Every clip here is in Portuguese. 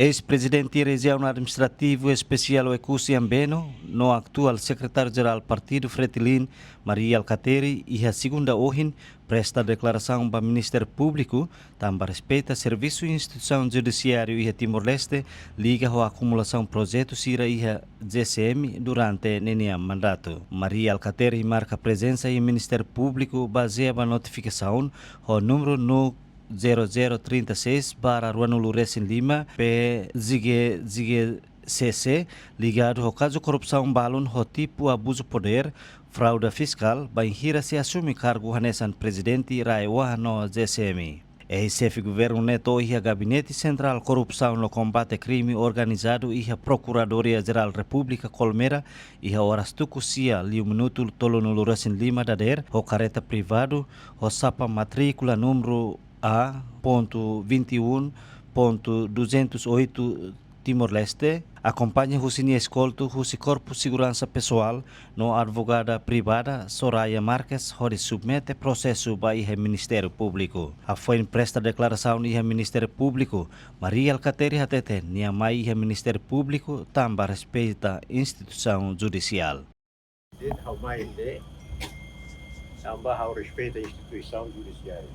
Ex-presidente região administrativo especial Ekusi Ambeno, no atual secretário-geral Partido Fretilin, Maria Alcateri, e a segunda hoje presta declaração para o Ministério Público, também respeita serviço e instituição judiciário e Timor-Leste, liga a acumulação projeto Sira e a GCM durante o mandato. Maria Alcateri marca presença e o Ministério Público baseia a notificação o número no 0036 para Ruanulu Recém Lima, PZGCC, ligado ao caso corrupção balon, o tipo abuso poder, fraude fiscal, banhira se assume cargo Hanesan presidente Raiwa no GCM. RCF Governo Neto e a Gabinete Central Corrupção no Combate Crime Organizado e a Procuradoria-Geral República Colmeira e a horas tucusia li minuto tolonulu Recém Lima dader, o careta privado, o sapa matrícula número A.21.208 Timor-Leste, acompanha Husini Escolto, Husi Corpo Segurança Pessoal, no advogada privada Soraya Marques, onde submete processo para o Ministério Público. A foi presta declaração do Ministério Público, Maria Alcateri Hatete, Niamai e Ministério Público, também respeita a instituição judicial. Também respeita a instituição judiciária.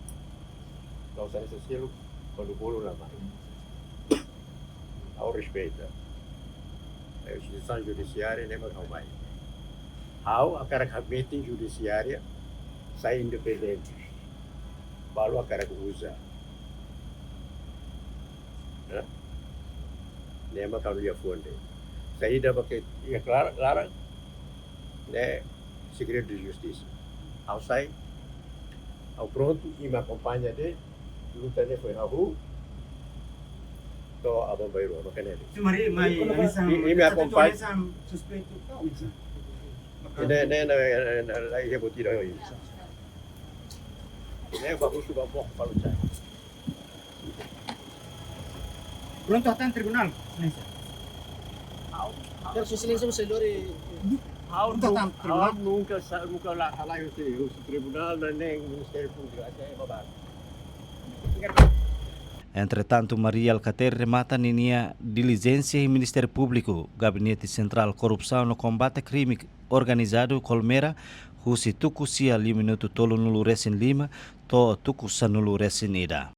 Então, se necessário, quando o bolo na mão, ao respeito, a instituição judiciária nem mais ao mais. Ao a característica judiciária sai independente, balu a característica usa, nem mais ao dia fonte. Saída porque é clara, né, segredo de justiça. Ao sai, ao pronto e me acompanha de luta ne foi na rua, to abang bairo no kaneli. Mari mai me acompanha. Suspeito. Ne la ia botira hoje. Ne bagus tu bapok kalau cai. Pronto até tribunal. Terus silêncio você lori. Nunca lá o tribunal nem o Ministério Público até babado. Entretanto, Maria Alcateri remata ninia diligência e Ministério Público, Gabinete Central Corrupção no Combate Crime Organizado Colmeira, Husi Tuku Sia li minuto tolo nulu Recém Lima, to Tuku Sanulu Recém Ida.